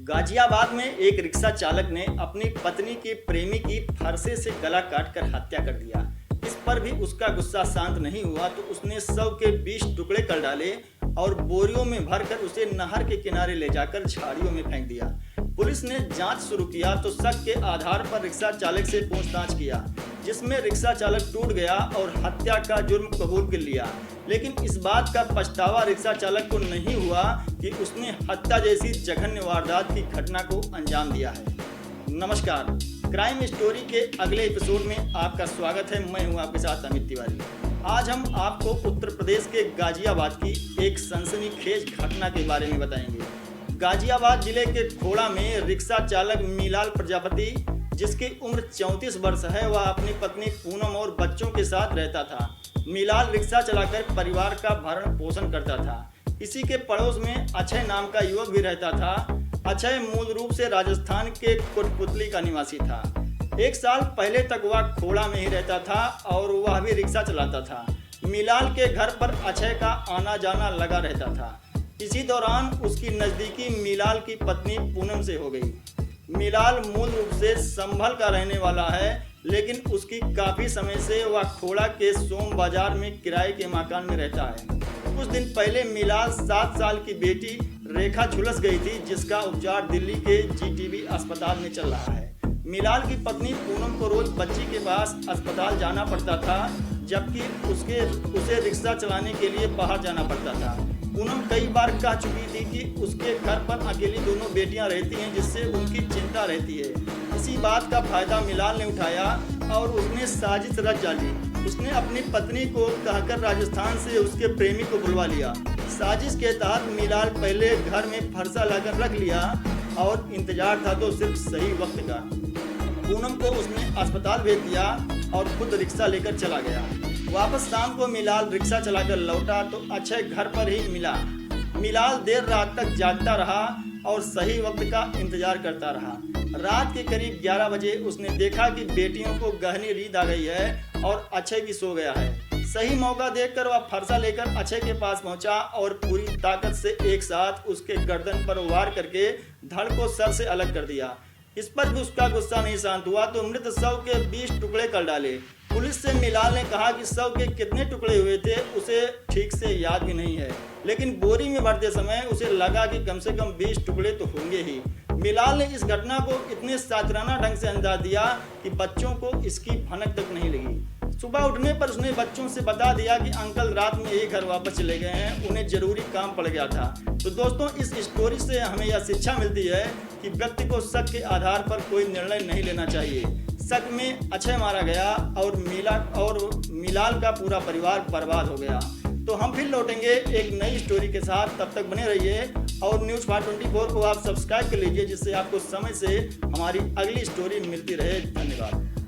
गाजियाबाद में एक रिक्शा चालक ने अपनी पत्नी के प्रेमी की फरसे से गला काटकर हत्या कर दिया। इस पर भी उसका गुस्सा शांत नहीं हुआ तो उसने शव के 20 टुकड़े कर डाले और बोरियों में भरकर उसे नहर के किनारे ले जाकर झाड़ियों में फेंक दिया। पुलिस ने जांच शुरू किया तो शक के आधार पर रिक्शा चालक से पूछताछ किया, जिसमें रिक्शा चालक टूट गया और हत्या का जुर्म कबूल कर लिया। लेकिन इस बात का पछतावा रिक्शा चालक को नहीं हुआ कि उसने हत्या जैसी जघन्य वारदात की घटना को अंजाम दिया है। नमस्कार, क्राइम स्टोरी के अगले एपिसोड में आपका स्वागत है। मैं हूं आपके साथ अमित तिवारी। आज हम आपको उत्तर प्रदेश के गाजियाबाद की एक सनसनीखेज घटना के बारे में बताएंगे। गाजियाबाद जिले के खोड़ा में रिक्शा चालक मीलाल प्रजापति, जिसकी उम्र 34 वर्ष है, वह अपनी पत्नी पूनम और बच्चों के साथ रहता था। मीलाल रिक्शा चलाकर परिवार का भरण पोषण करता था। इसी के पड़ोस में अक्षय नाम का युवक भी रहता था। अक्षय मूल रूप से राजस्थान के कोटपुतली का निवासी था। एक साल पहले तक वह खोड़ा में ही रहता था और वह भी रिक्शा चलाता था। मीलाल के घर पर अक्षय का आना जाना लगा रहता था। इसी दौरान उसकी नज़दीकी मीलाल की पत्नी पूनम से हो गई। मीलाल मूल रूप से संभल का रहने वाला है, लेकिन उसकी काफ़ी समय से वह खोड़ा के सोम बाजार में किराए के मकान में रहता है। कुछ दिन पहले मीलाल 7 साल की बेटी रेखा झुलस गई थी, जिसका उपचार दिल्ली के जीटीबी अस्पताल में चल रहा है। मीलाल की पत्नी पूनम को रोज बच्ची के पास अस्पताल जाना पड़ता था, जबकि उसे रिक्शा चलाने के लिए बाहर जाना पड़ता था। पूनम कई बार कह चुकी थी कि उसके घर पर अकेली दोनों बेटियां रहती हैं, जिससे उनकी चिंता रहती है। इसी बात का फायदा मीलाल ने उठाया और उसने साजिश रच डाली। उसने अपनी पत्नी को कहकर राजस्थान से उसके प्रेमी को बुलवा लिया। साजिश के तहत मीलाल पहले घर में फरसा लाकर रख लिया और इंतजार था तो सिर्फ सही वक्त का। पूनम को उसने अस्पताल भेज दिया और खुद रिक्शा लेकर चला गया। वापस शाम को मीलाल रिक्शा चलाकर लौटा तो अक्षय घर पर ही मिला। मीलाल देर रात तक जागता रहा और सही वक्त का इंतजार करता रहा। रात के करीब 11 बजे उसने देखा कि बेटियों को गहरी नींद आ गई है और अक्षय भी सो गया है। सही मौका देखकर वह फरसा लेकर अक्षय के पास पहुंचा और पूरी ताकत से एक साथ उसके गर्दन पर वार करके धड़ को सर से अलग कर दिया। इस पर भी उसका गुस्सा नहीं शांत हुआ तो मृत शव के 20 टुकड़े कर डाले। पुलिस से मीलाल ने कहा कि शव के कितने टुकड़े हुए थे उसे ठीक से याद भी नहीं है, लेकिन बोरी में भरते समय उसे लगा कि कम से कम 20 टुकड़े तो होंगे ही। मीलाल ने इस घटना को इतने साजिराना ढंग से अंजाम दिया कि बच्चों को इसकी भनक तक नहीं लगी। सुबह उठने पर उसने बच्चों से बता दिया कि अंकल रात में यही घर वापस चले गए हैं, उन्हें जरूरी काम पड़ गया था। तो दोस्तों, इस स्टोरी से हमें यह शिक्षा मिलती है कि व्यक्ति को शक के आधार पर कोई निर्णय नहीं लेना चाहिए। शक में अक्षय मारा गया और मीलाल का पूरा परिवार बर्बाद हो गया। तो हम फिर लौटेंगे एक नई स्टोरी के साथ। तब तक बने रहिए और न्यूज़ 524 को आप सब्सक्राइब कर लीजिए, जिससे आपको समय से हमारी अगली स्टोरी मिलती रहे। धन्यवाद।